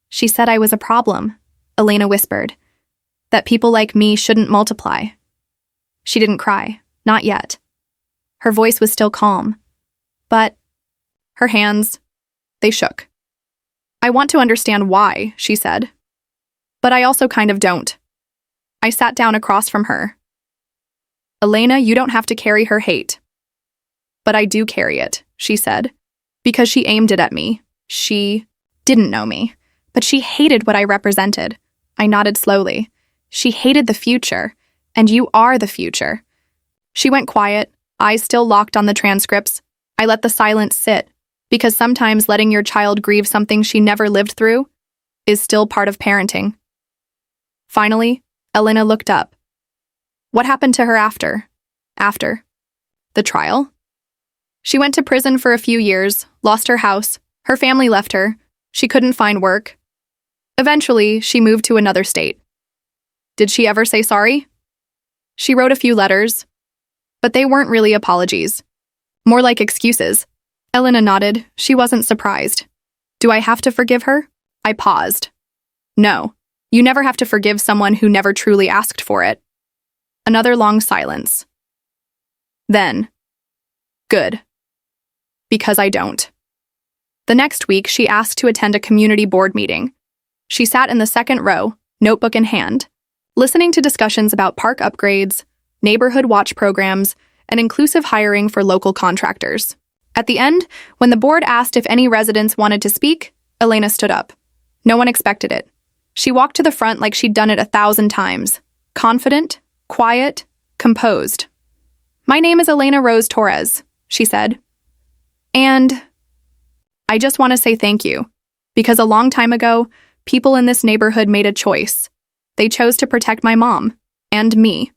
She said I was a problem, Elena whispered, that people like me shouldn't multiply. She didn't cry, not yet. Her voice was still calm, but her hands, they shook. I want to understand why, she said. But I also kind of don't. I sat down across from her. Elena, you don't have to carry her hate. But I do carry it, she said, because she aimed it at me. She didn't know me, but she hated what I represented. I nodded slowly. She hated the future, and you are the future. She went quiet, eyes still locked on the transcripts. I let the silence sit, because sometimes letting your child grieve something she never lived through is still part of parenting. Finally, Elena looked up. What happened to her after? After the trial? She went to prison for a few years, lost her house, her family left her, she couldn't find work. Eventually, she moved to another state. Did she ever say sorry? She wrote a few letters, but they weren't really apologies. More like excuses. Elena nodded. She wasn't surprised. Do I have to forgive her? I paused. No. You never have to forgive someone who never truly asked for it. Another long silence. Then, good. Because I don't. The next week, she asked to attend a community board meeting. She sat in the second row, notebook in hand, listening to discussions about park upgrades, neighborhood watch programs, and inclusive hiring for local contractors. At the end, when the board asked if any residents wanted to speak, Elena stood up. No one expected it. She walked to the front like she'd done it 1,000 times. Confident, quiet, composed. "My name is Elena Rose Torres," she said. "And I just want to say thank you, because a long time ago, people in this neighborhood made a choice. They chose to protect my mom, and me,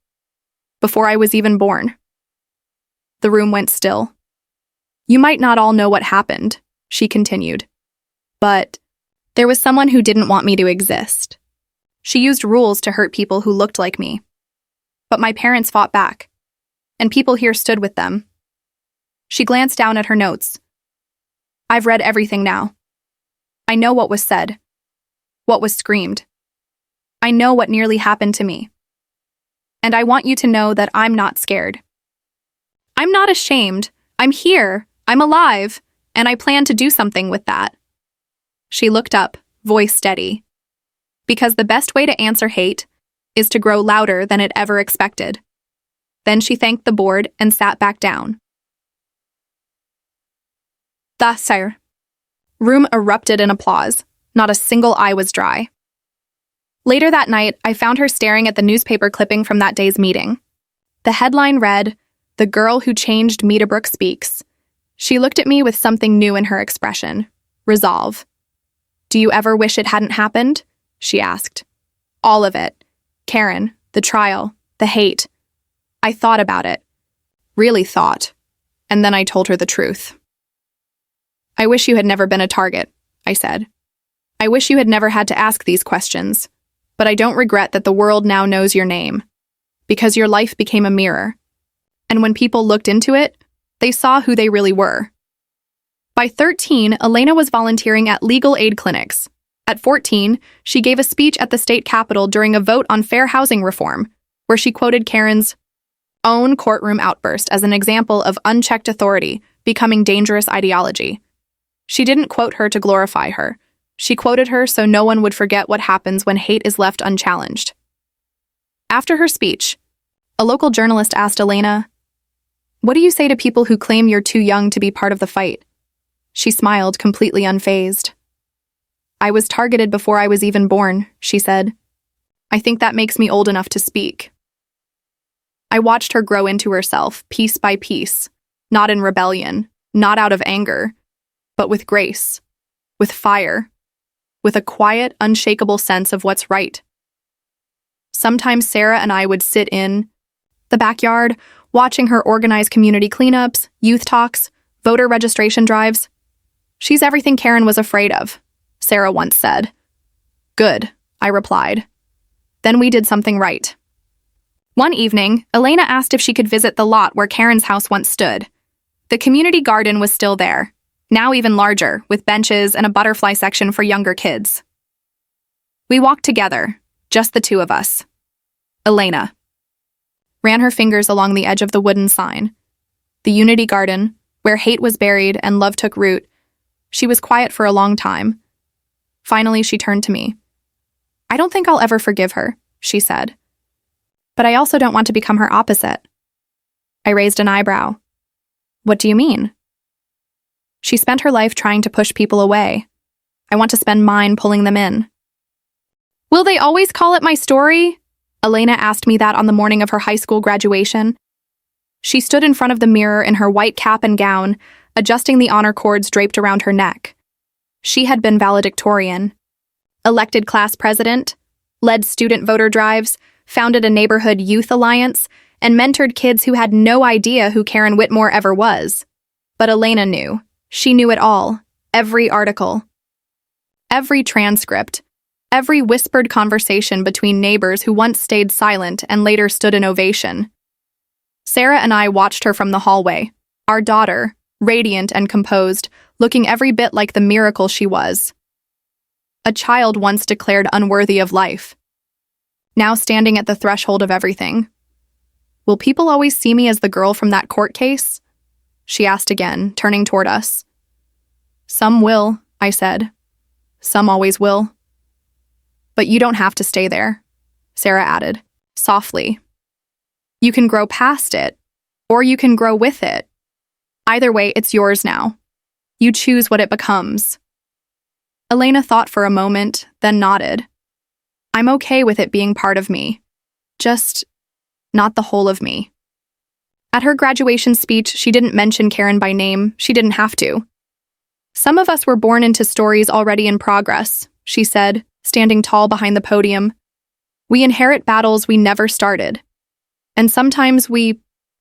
before I was even born." The room went still. "You might not all know what happened," she continued, "but there was someone who didn't want me to exist. She used rules to hurt people who looked like me. But my parents fought back, and people here stood with them." She glanced down at her notes. "I've read everything now. I know what was said, what was screamed. I know what nearly happened to me. And I want you to know that I'm not scared. I'm not ashamed. I'm here. I'm alive. And I plan to do something with that." She looked up, voice steady. Because the best way to answer hate is to grow louder than it ever expected. Then she thanked the board and sat back down. "Thus, sire." Room erupted in applause. Not a single eye was dry. Later that night, I found her staring at the newspaper clipping from that day's meeting. The headline read, "The Girl Who Changed Meadowbrook Speaks." She looked at me with something new in her expression. Resolve. "Do you ever wish it hadn't happened?" she asked. "All of it. Karen, the trial, the hate. I thought about it. Really thought. And then I told her the truth." "I wish you had never been a target," I said. "I wish you had never had to ask these questions. But I don't regret that the world now knows your name. Because your life became a mirror. And when people looked into it, they saw who they really were." By 13, Elena was volunteering at legal aid clinics. At 14, she gave a speech at the state capitol during a vote on fair housing reform, where she quoted Karen's own courtroom outburst as an example of unchecked authority becoming dangerous ideology. She didn't quote her to glorify her. She quoted her so no one would forget what happens when hate is left unchallenged. After her speech, a local journalist asked Elena, "What do you say to people who claim you're too young to be part of the fight?" She smiled, completely unfazed. "I was targeted before I was even born," she said. "I think that makes me old enough to speak." I watched her grow into herself, piece by piece, not in rebellion, not out of anger, but with grace, with fire, with a quiet, unshakable sense of what's right. Sometimes Sarah and I would sit in the backyard, watching her organize community cleanups, youth talks, voter registration drives. "She's everything Karen was afraid of," Sarah once said. "Good," I replied. Then we did something right. One evening, Elena asked if she could visit the lot where Karen's house once stood. The community garden was still there, now even larger, with benches and a butterfly section for younger kids. We walked together, just the two of us. Elena ran her fingers along the edge of the wooden sign. The Unity Garden, where hate was buried and love took root. She was quiet for a long time. Finally, she turned to me. "I don't think I'll ever forgive her," she said. "But I also don't want to become her opposite." I raised an eyebrow. "What do you mean?" "She spent her life trying to push people away. I want to spend mine pulling them in." "Will they always call it my story?" Elena asked me that on the morning of her high school graduation. She stood in front of the mirror in her white cap and gown, adjusting the honor cords draped around her neck. She had been valedictorian, elected class president, led student voter drives, founded a neighborhood youth alliance, and mentored kids who had no idea who Karen Whitmore ever was. But Elena knew. She knew it all. Every article. Every transcript. Every whispered conversation between neighbors who once stayed silent and later stood in ovation. Sarah and I watched her from the hallway, our daughter, radiant and composed, looking every bit like the miracle she was. a child once declared unworthy of life, now standing at the threshold of everything. Will people always see me as the girl from that court case? She asked again, turning toward us. Some will, I said. Some always will. But you don't have to stay there, Sarah added, softly. You can grow past it, or you can grow with it. Either way, it's yours now. You choose what it becomes. Elena thought for a moment, then nodded. I'm okay with it being part of me. Just not the whole of me. At her graduation speech, she didn't mention Karen by name. She didn't have to. Some of us were born into stories already in progress, she said, standing tall behind the podium. We inherit battles we never started. And sometimes we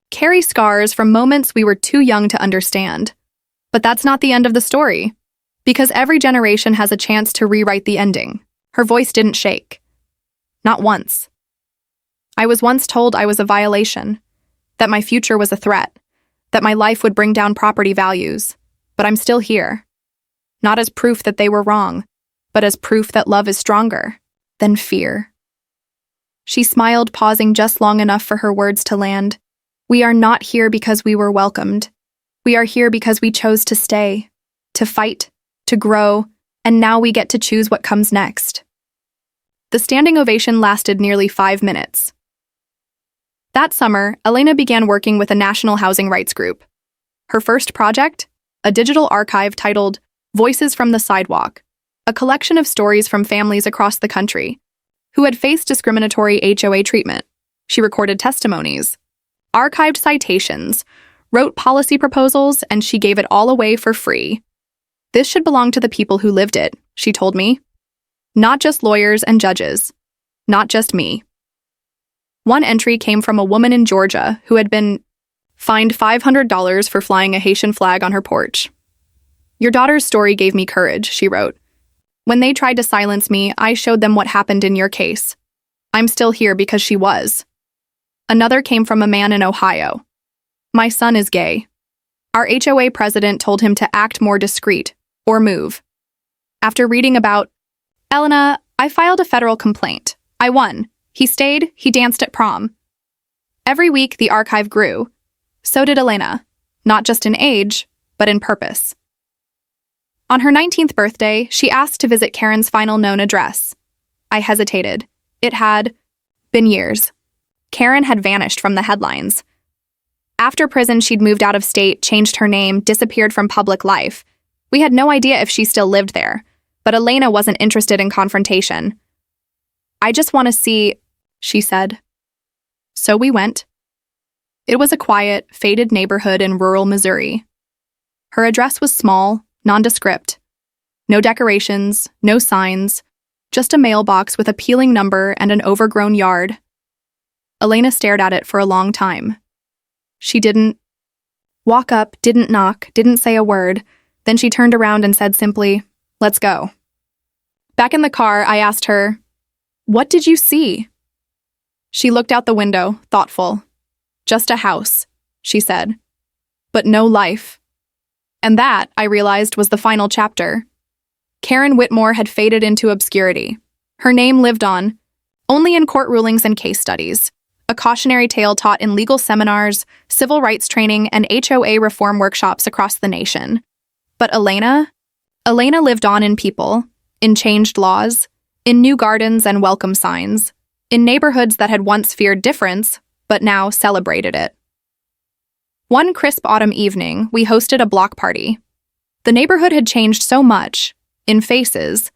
carry scars from moments we were too young to understand. But that's not the end of the story, because every generation has a chance to rewrite the ending. Her voice didn't shake. Not once. I was once told I was a violation, that my future was a threat, that my life would bring down property values, but I'm still here. Not as proof that they were wrong, but as proof that love is stronger than fear. She smiled, pausing just long enough for her words to land. We are not here because we were welcomed. We are here because we chose to stay, to fight, to grow, and now we get to choose what comes next. The standing ovation lasted nearly 5 minutes. That summer, Elena began working with a national housing rights group. Her first project? A digital archive titled Voices from the Sidewalk, a collection of stories from families across the country who had faced discriminatory HOA treatment. She recorded testimonies, archived citations, wrote policy proposals, and she gave it all away for free. This should belong to the people who lived it, she told me. Not just lawyers and judges. Not just me. One entry came from a woman in Georgia who had been fined $500 for flying a Haitian flag on her porch. Your daughter's story gave me courage, she wrote. When they tried to silence me, I showed them what happened in your case. I'm still here because she was. Another came from a man in Ohio. My son is gay. Our HOA president told him to act more discreet or move. After reading about Elena, I filed a federal complaint. I won. He stayed, he danced at prom. Every week, the archive grew. So did Elena, not just in age, but in purpose. On her 19th birthday, she asked to visit Karen's final known address. I hesitated. It had been years. Karen had vanished from the headlines. After prison, she'd moved out of state, changed her name, disappeared from public life. We had no idea if she still lived there, but Elena wasn't interested in confrontation. I just want to see, she said. So we went. It was a quiet, faded neighborhood in rural Missouri. Her address was small, nondescript. No decorations, no signs, just a mailbox with a peeling number and an overgrown yard. Elena stared at it for a long time. She didn't walk up, didn't knock, didn't say a word. Then she turned around and said simply, "Let's go." Back in the car, I asked her, "What did you see?" She looked out the window, thoughtful. "Just a house," she said. "But no life." And that, I realized, was the final chapter. Karen Whitmore had faded into obscurity. Her name lived on, only in court rulings and case studies, a cautionary tale taught in legal seminars, civil rights training, and HOA reform workshops across the nation. But Elena lived on in people, in changed laws, in new gardens and welcome signs, in neighborhoods that had once feared difference, but now celebrated it. One crisp autumn evening, we hosted a block party. The neighborhood had changed so much, in faces,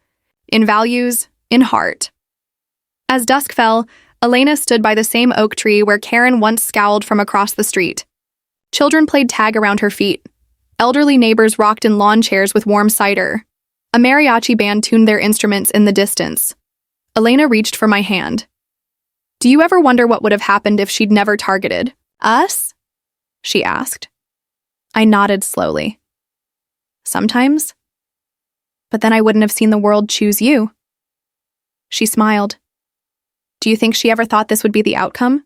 in values, in heart. As dusk fell, Elena stood by the same oak tree where Karen once scowled from across the street. Children played tag around her feet. Elderly neighbors rocked in lawn chairs with warm cider. A mariachi band tuned their instruments in the distance. Elena reached for my hand. "Do you ever wonder what would have happened if she'd never targeted us?" she asked. I nodded slowly. Sometimes. But then I wouldn't have seen the world choose you. She smiled. Do you think she ever thought this would be the outcome?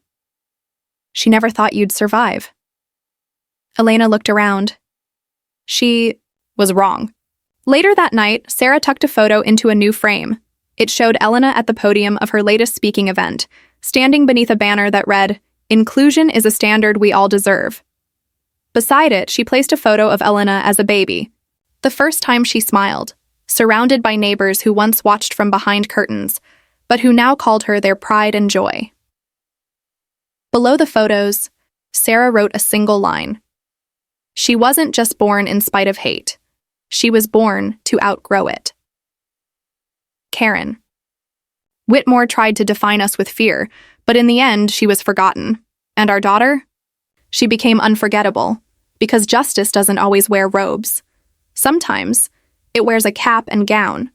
She never thought you'd survive. Elena looked around. She was wrong. Later that night, Sarah tucked a photo into a new frame. It showed Elena at the podium of her latest speaking event, standing beneath a banner that read, "Inclusion is a standard we all deserve." Beside it, she placed a photo of Elena as a baby, the first time she smiled, surrounded by neighbors who once watched from behind curtains, but who now called her their pride and joy. Below the photos, Sarah wrote a single line. She wasn't just born in spite of hate. She was born to outgrow it. Karen. Whitmore tried to define us with fear, but in the end, she was forgotten. And our daughter? She became unforgettable, because justice doesn't always wear robes. Sometimes, it wears a cap and gown.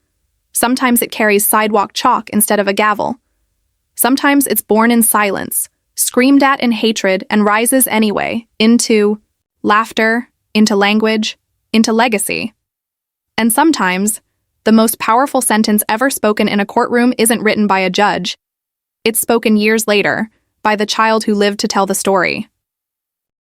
Sometimes it carries sidewalk chalk instead of a gavel. Sometimes it's born in silence, screamed at in hatred, and rises anyway, into laughter, into language, into legacy. And sometimes, the most powerful sentence ever spoken in a courtroom isn't written by a judge. It's spoken years later, by the child who lived to tell the story.